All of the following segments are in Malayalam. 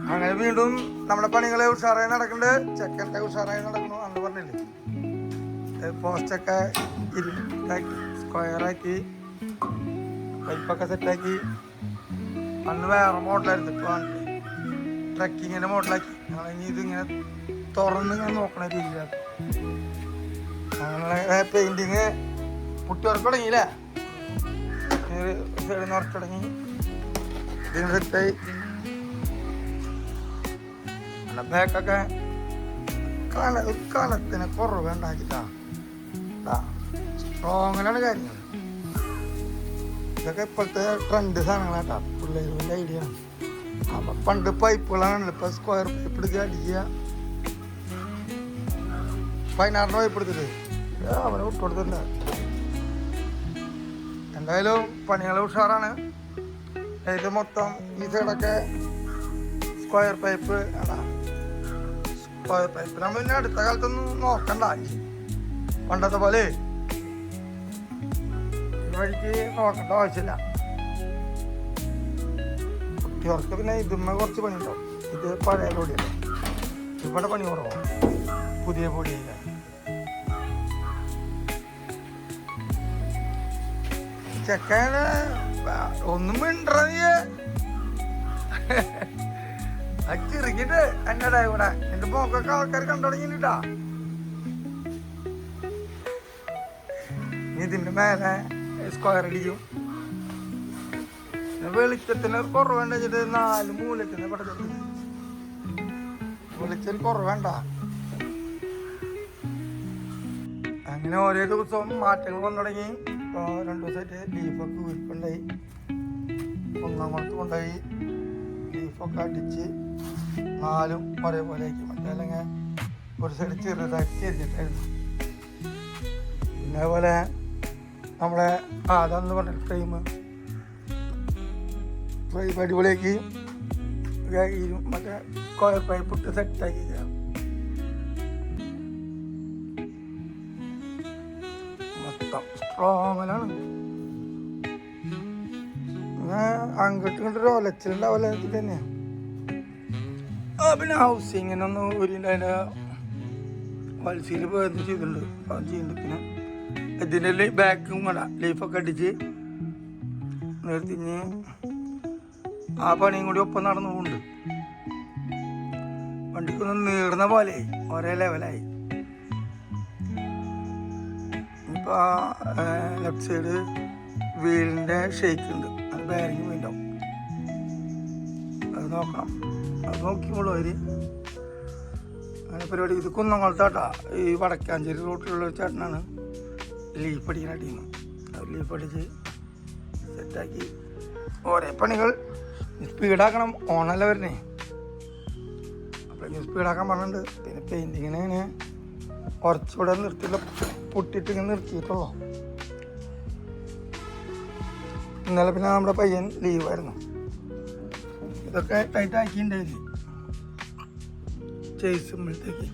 അങ്ങനെ വീണ്ടും നമ്മുടെ പണികളെ ഉഷാറായി നടക്കുന്നുണ്ട്. ചെക്കൻ്റെ ഉഷാറായി നടക്കുന്നു അന്ന് പറഞ്ഞില്ലേ. പോസ്റ്റൊക്കെ ഇതാക്കി സ്ക്വയറാക്കി പൈപ്പൊക്കെ സെറ്റാക്കി. അന്ന് വേറെ മോഡലായിരുന്നു, ഇപ്പോൾ ട്രക്കിങ്ങിൻ്റെ മോഡലാക്കി. ഞങ്ങളിനി ഇതിങ്ങനെ തുറന്ന് ഇങ്ങനെ നോക്കണ രീതിയിലാക്കി. അങ്ങനെ പെയിൻറ്റിങ് പുട്ടി വർക്ക് തുടങ്ങിയില്ലേ, സൈഡിൽ നിന്ന് വർക്ക് തുടങ്ങി. ഇതിങ്ങനെ സെറ്റായി. പിന്നെ ബാക്കൊക്കെ കാലത്തിന് കുറവ് ഉണ്ടാക്കിട്ടാ സ്ട്രോങ്ങിലാണ് കാര്യങ്ങൾ. ഇതൊക്കെ ഇപ്പോഴത്തെ ട്രെൻഡ് സാധനങ്ങളാട്ടാ, പിള്ളേർ വലിയ ഐഡിയ ആണ്. അപ്പം പണ്ട് പൈപ്പുകളാണല്ലോ, ഇപ്പം സ്ക്വയർ പൈപ്പ് എടുക്കുക അടിക്കുക. 16 പൈപ്പ് എടുത്തിട്ട് അവനെ വിട്ടുകൊടുത്തില്ല. എന്തായാലും പണികൾ ഉഷാറാണ്. ഇത് മൊത്തം ഈ സൈഡൊക്കെ സ്ക്വയർ പൈപ്പ് അതാ. സ്ക്വയർ പൈപ്പ് നമ്മൾ പിന്നെ അടുത്ത കാലത്തൊന്നും നോക്കണ്ട, പണ്ടത്തെ പോലെ ഈ വഴിക്ക് നോക്കേണ്ട ആവശ്യമില്ല. കുട്ടികൾക്ക് പിന്നെ ഇതുമ്മ കുറച്ച് പണിയുണ്ടാവും. ഇത് പഴയ പൊടിയല്ലേ, ഇവിടെ പണി കുറവാണ്, പുതിയ പൊടിയില്ല. ചെക്കന് ഒന്നും മിണ്ടറിയ ചിരിക്കിട്ട് എന്നടാ ഇവിടെ എന്റെ പോക്കൊക്കെ ആൾക്കാർ കണ്ടു തുടങ്ങിട്ടാ. ഇതിന്റെ മേലെ സ്ക്വയർ അടിക്കും. വെളിച്ചത്തിന് കുറവേണ്ട വെച്ചിട്ട് 4 മൂലത്തിന് പടക്കം വെളിച്ചത്തിന് കുറവേണ്ട. അങ്ങനെ ഓരോ ദിവസവും മാറ്റങ്ങൾ വന്നു തുടങ്ങി. ഇപ്പോൾ 2 ദിവസമായിട്ട് ലീഫൊക്കെ ഉരുപ്പുണ്ടായി, കുന്നംകുളത്ത് കൊണ്ടുപോയി ലീഫൊക്കെ അടിച്ച് 4 ഒരേപോലെ ആക്കി. മറ്റേ അല്ലെങ്കിൽ ഒരു സൈഡ് ചെറുതായിട്ട് ചെരിഞ്ഞിട്ടായിരുന്നു. പിന്നെ അതുപോലെ നമ്മളെ അതെന്ന് പറഞ്ഞ ഫ്രെയിം അടിപൊളിയാക്കി മറ്റേ സ്ക്വയർ പൈപ്പ് ഇട്ട് സെറ്റാക്കി. മൊത്തം സ്ട്രോങ്ങിലാണ്. അങ്ങോട്ടും ഇങ്ങോട്ടൊരു ഒലച്ചിലുണ്ടാവില്ല തന്നെയാണ്. പിന്നെ ഹൗസിങ്ങിനൊന്നും അതിൻ്റെ വത്സയിൽ പോയത് ചെയ്തിട്ടുണ്ട്, അത് ചെയ്യുന്നുണ്ട്. പിന്നെ ഇതിൻ്റെ ബാക്കും കൂടെ ലീഫൊക്കെ അടിച്ച് നിർത്തിഞ്ഞ് ആ പണിയും കൂടി ഒപ്പം നടന്നു പോകുന്നുണ്ട്. വണ്ടിക്കൊന്നും നീർന്ന പോലെ ഒരേ ലെവലായി. ഇപ്പോൾ ലെഫ്റ്റ് സൈഡ് വീലിൻ്റെ ഷേക്ക് ഉണ്ട്, അത് ബെയറിങ് പോയിണ്ടാവും. അത് നോക്കണം, അത് നോക്കിയുള്ളൂ അവർ അങ്ങനെ പരിപാടി. ഇത് കുന്നംകുളത്താട്ടാ, ഈ വടക്കാഞ്ചേരി റൂട്ടിലുള്ള ഒരു ചേട്ടനാണ് ലീഫ് അടിക്കുന്ന ടീം. അത് ലീഫ് അടിച്ച് സെറ്റാക്കി ഓരോ പണികൾ. സ്പീഡാക്കണം, ഓണല്ല വരുന്നേ, അപ്പോൾ സ്പീഡാക്കാൻ പറഞ്ഞിട്ടുണ്ട്. പിന്നെ പെയിൻറ്റിങ്ങിന് ഇങ്ങനെ കുറച്ചുകൂടെ നിർത്തിയില്ല, പൊട്ടിയിട്ട് ഇങ്ങനെ നിർത്തിയിട്ടുള്ളൂ. ഇന്നലെ പിന്നെ നമ്മുടെ പയ്യൻ ലീവായിരുന്നു. ഇതൊക്കെ ടൈറ്റ് ആക്കിയിട്ടുണ്ടായിരുന്നു ചെയ്യുമ്പോഴത്തേക്ക്.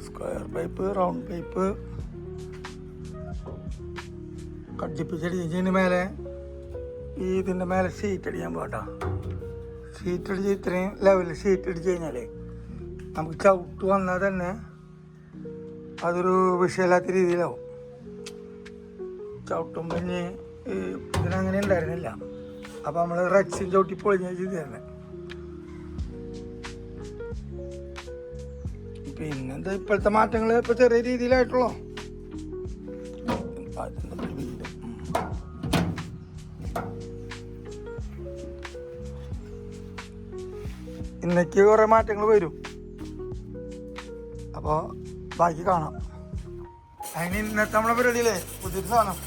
സ്ക്വയർ പൈപ്പ്, റൗണ്ട് പൈപ്പ് കടിപ്പിച്ചടിച്ചതിന് മേലെ ഇതിൻ്റെ മേലെ ഷീറ്റ് അടിക്കാൻ പോകട്ടോ. ഷീറ്റ് അടിച്ച് ഇത്രയും ലെവലിൽ ഷീറ്റ് അടിച്ച് കഴിഞ്ഞാൽ നമുക്ക് ചവിട്ട് വന്നാൽ തന്നെ അതൊരു വിഷയമില്ലാത്ത രീതിയിലാവും. ചവിട്ടുമ്പോൾ ഇനി ഇതിനങ്ങനെ ഉണ്ടായിരുന്നില്ല. അപ്പോൾ നമ്മൾ റെക്സിൽ ചവിട്ടി പൊളിഞ്ഞ ചെയ്ത് തന്നെ. പിന്നെന്താ ഇപ്പോഴത്തെ മാറ്റങ്ങൾ ഇപ്പോൾ ചെറിയ രീതിയിലായിട്ടുള്ളൂ. ഇന്നേക്ക് കുറേ മാറ്റങ്ങൾ വരും, അപ്പോൾ ബാക്കി കാണാം. അതിന് ഇന്നത്തെ നമ്മളെ പരിപാടിയില്ലേ പുതിയൊരു സാധനം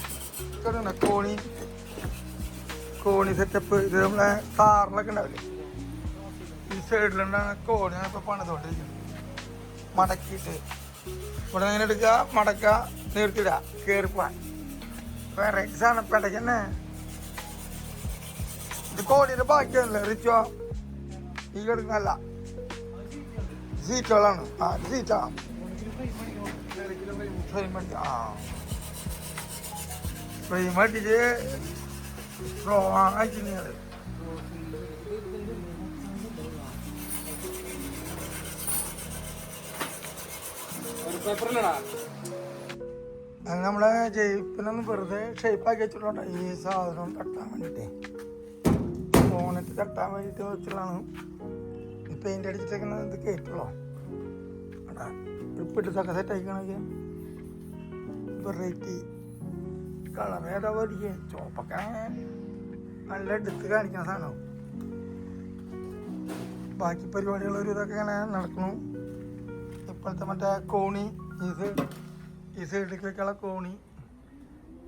കോണി സെറ്റപ്പ്. ഇത് നമ്മളെ കാറിലൊക്കെ ഉണ്ടാവില്ലേ, ഈ സൈഡിലുണ്ടാകുന്ന കോണി ഇപ്പോൾ പണിതുകൊണ്ടിരിക്കുന്നത്. മടക്കിയിട്ട് ഇവിടെ അങ്ങനെ എടുക്കുക, മടക്കുക, നിർത്തിയിടുക, കയറിപ്പോവാൻ. വെറൈറ്റി സാധനം പെടയ്ക്ക് തന്നെ. ഇത് കോണിയുടെ ബാക്കിയാണല്ലേ റിച്ചോ, ഈ കിടക്കുന്നല്ല സീറ്റുകളാണ്. ആ സീറ്റാണ് ഫ്രെയിം അടിച്ച് സ്ട്രോങ് ആയിട്ടില്ല. അത് നമ്മളെ ജയിപ്പിനൊന്ന് വെറുതെ ഷേപ്പാക്കി വെച്ചിട്ടുണ്ടോ ഈ സാധനം തട്ടാൻ വേണ്ടിയിട്ടേ, ഫോണിട്ട് തട്ടാൻ വേണ്ടിയിട്ട് വെച്ചിട്ടാണ്. പെയിൻ്റ് അടിച്ചിട്ടേക്കുന്നത് ഇത് കയറ്റുള്ളൂ. അടാ ഇപ്പിട്ടൊക്കെ സെറ്റ് ആയിക്കണമെങ്കിൽ വെറൈറ്റി കളർ ഏതാ മേടിക്കുക. ചോപ്പൊക്കെ നല്ല എടുത്ത് കാണിക്കുന്ന സാധനവും. ബാക്കി പരിപാടികളൊരു ഇതൊക്കെ ഇങ്ങനെ നടക്കുന്നു. ഇപ്പോഴത്തെ മറ്റേ കോണി ഈ സൈഡിലേക്കുള്ള കോണി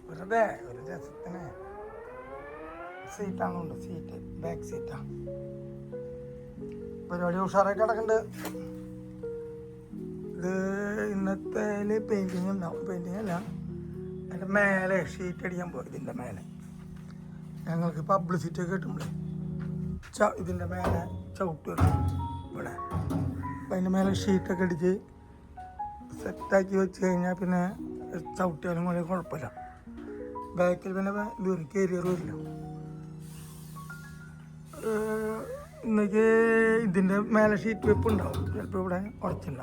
വെറുതെ ഒരു രസത്തിന് സീറ്റാണുണ്ട്. സീറ്റ് ബാക്ക് സീറ്റാണ്. പരിപാടി ഉഷാറായിട്ട് കിടക്കുന്നുണ്ട്. ഇത് ഇന്നത്തെ പെയിൻറ്റിങ് ഉണ്ടാവും. പെയിൻറ്റിങ് അല്ല, അതിൻ്റെ മേലെ ഷീറ്റ് അടിക്കാൻ പോകും. ഇതിൻ്റെ മേലെ ഞങ്ങൾക്ക് പബ്ലിസിറ്റി ഒക്കെ കിട്ടുമ്പോഴേ ഇതിൻ്റെ മേലെ ചവിട്ട് വെക്കും ഇവിടെ. അപ്പം അതിൻ്റെ മേലെ ഷീറ്റൊക്കെ അടിച്ച് സെറ്റാക്കി വെച്ച് കഴിഞ്ഞാൽ പിന്നെ ചവിട്ടിയാലും കൂടെ കുഴപ്പമില്ല. ബാക്കിൽ പിന്നെ ഇതൊരു കരിയർ വരില്ല. ഇന്നേക്ക് ഇതിൻ്റെ മേലെ ഷീറ്റ് വെപ്പ് ഉണ്ടാവും. ചിലപ്പോൾ ഇവിടെ ഉറച്ചില്ല.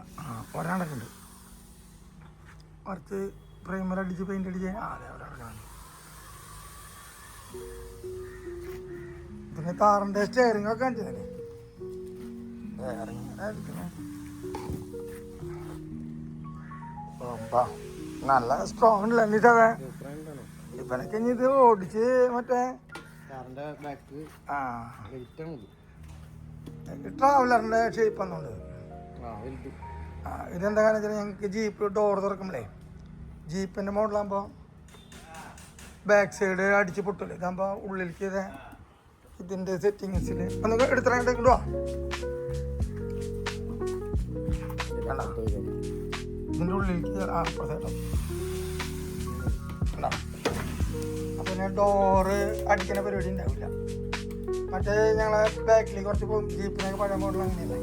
ഒരാളൊക്കെയുണ്ട് ഉറച്ച് പ്രൈമർ അടിച്ച് പെയിൻ്റ് അടിച്ച് അതെ അവിടെ ഇറങ്ങാൻ. പിന്നെ കാറിൻ്റെ സ്റ്റെയറിംഗ് ഒക്കെ കാണിച്ചതല്ലേ. നല്ല സ്ട്രോങ് ഉണ്ടല്ലോ. എന്നിട്ടതെ ഇവനൊക്കെ ഇനി ഇത് ഓടിച്ച് മറ്റേ ട്രാവലറിൻ്റെ ഷേപ്പ് വന്നുണ്ട്. ഇതെന്താ കാരണം വെച്ചാൽ ഞങ്ങൾക്ക് ജീപ്പ് ഡോർ തുറക്കുമ്പോഴേ ജീപ്പിൻ്റെ മോഡലാകുമ്പോൾ ബാക്ക് സൈഡ് അടിച്ച് പൊട്ടില്ലേ. ഇതാകുമ്പോൾ ഉള്ളിലേക്ക് ഇതിൻ്റെ സെറ്റിങ്സിൽ ഒന്ന് എടുത്തിട്ട് ഇടുവാ. ഇതിൻ്റെ ഉള്ളിലേക്ക് അപ്പം പിന്നെ ഡോറ് അടിക്കുന്ന പരിപാടി ഉണ്ടാവില്ല. മറ്റേ ഞങ്ങളെ ബാക്കിലേക്ക് കുറച്ച് പോകും. ജീപ്പിനൊക്കെ പഴയ മോഡൽ അങ്ങനെയല്ലേ.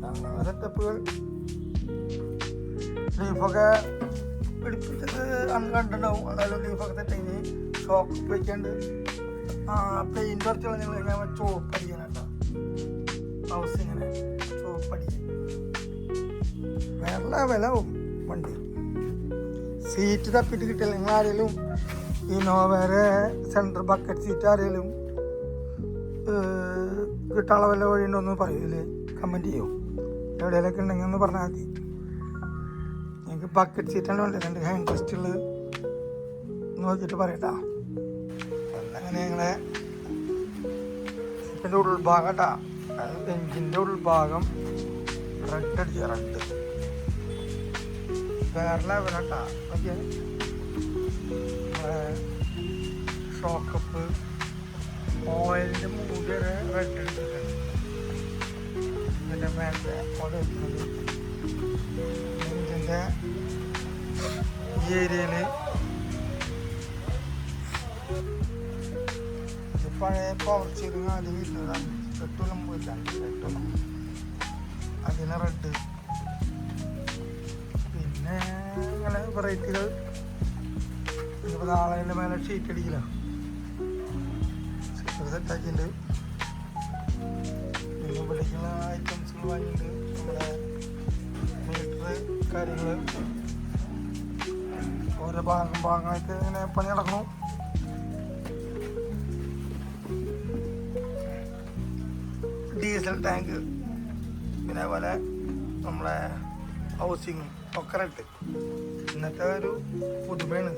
അങ്ങനെ സെറ്റപ്പുകൾ ലീഫൊക്കെ പിടിപ്പിച്ചത് അന്ന് കണ്ടിട്ടുണ്ടാവും. എന്തായാലും ലീഫൊക്കെ സെറ്റിങ് ഷോക്ക് വയ്ക്കാണ്ട് പെയിൻറ്റ് കുറച്ചുള്ള ഞങ്ങൾ ചോപ്പടിക്കണം കേട്ടോ. ഹൗസ് ഇങ്ങനെ ചോപ്പടിക്കും. വേറെ ലെവലാവും വണ്ടി. സീറ്റ് തപ്പിയിട്ട് കിട്ടില്ല. നിങ്ങൾ ആരെങ്കിലും ഇന്നോവേറെ സെൻട്രൽ ബക്കറ്റ് സീറ്റ് ആരെങ്കിലും കിട്ടാനുള്ള വല്ല വഴിയുണ്ടോ എന്ന് പറയൂലേ, കമൻറ്റ് ചെയ്യും. എവിടെയെങ്കിലൊക്കെ ഉണ്ടെങ്കിൽ ഒന്ന് പറഞ്ഞാൽ മതി. എനിക്ക് ബക്കറ്റ് സീറ്റാണ് വേണ്ടത്. 2 ഹാൻഡ് റെസ്റ്റുള്ളത് നോക്കിയിട്ട് പറയട്ടാ. അങ്ങനെ ഞങ്ങളെ ഇതിൻ്റെ ഉൾഭാഗം കേട്ടാ, എഞ്ചിൻ്റെ ഉൾഭാഗം റെഡ് അടിച്ച റെഡ് വേറെ ലെവലാട്ടാ. ഓക്കെ, ഷോക്കപ്പ് ഓയിലിൻ്റെ മൂടി വരെ റെഡ് അടിച്ചിട്ടുണ്ട്. ഇതിൻ്റെ മേലത്തെ ഓയിൽ വെക്കുന്നത് എഞ്ചിൻ്റെ ഈ ഏരിയയിൽ പഴയ പവർ സ്റ്റിയറിംഗ് ആദ്യം വരുന്നതാണ്. 8 നമ്പറില്ല, 8 നമ്പർ അതിന് റെഡ്. പിന്നെ ഇങ്ങനെ വെറൈറ്റികൾ ഇപ്പോൾ നാളെ മേലെ ഷീറ്റ് അടിക്കില്ല. ഷീറ്റ് സെറ്റാക്കിയിട്ടുണ്ട്. പിന്നെ ഇവിടേക്കുള്ള ഐറ്റംസുകൾ വാങ്ങിയിട്ടുണ്ട്. നമ്മുടെ മീറ്റർ കാര്യങ്ങൾ ഓരോ ഭാഗമായിട്ട് ഇങ്ങനെ പണി നടക്കണം. ഡീസൽ ടാങ്ക് പിന്നെ അതുപോലെ നമ്മളെ ഹൗസിങ് ഒക്കെ റെഡ്. ഇന്നത്തെ ഒരു പുതുമയാണ്.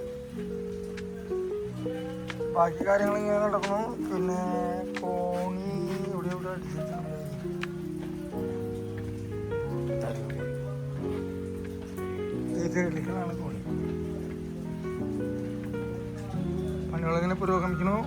ബാക്കി കാര്യങ്ങൾ ഇങ്ങനെ നടക്കണം. പിന്നെ കോണി ഇവിടെ അടിച്ചിട്ടുണ്ട്. ഈ സൈഡിലേക്കാണ് കോണി. പണികളിങ്ങനെ പുരോഗമിക്കണു.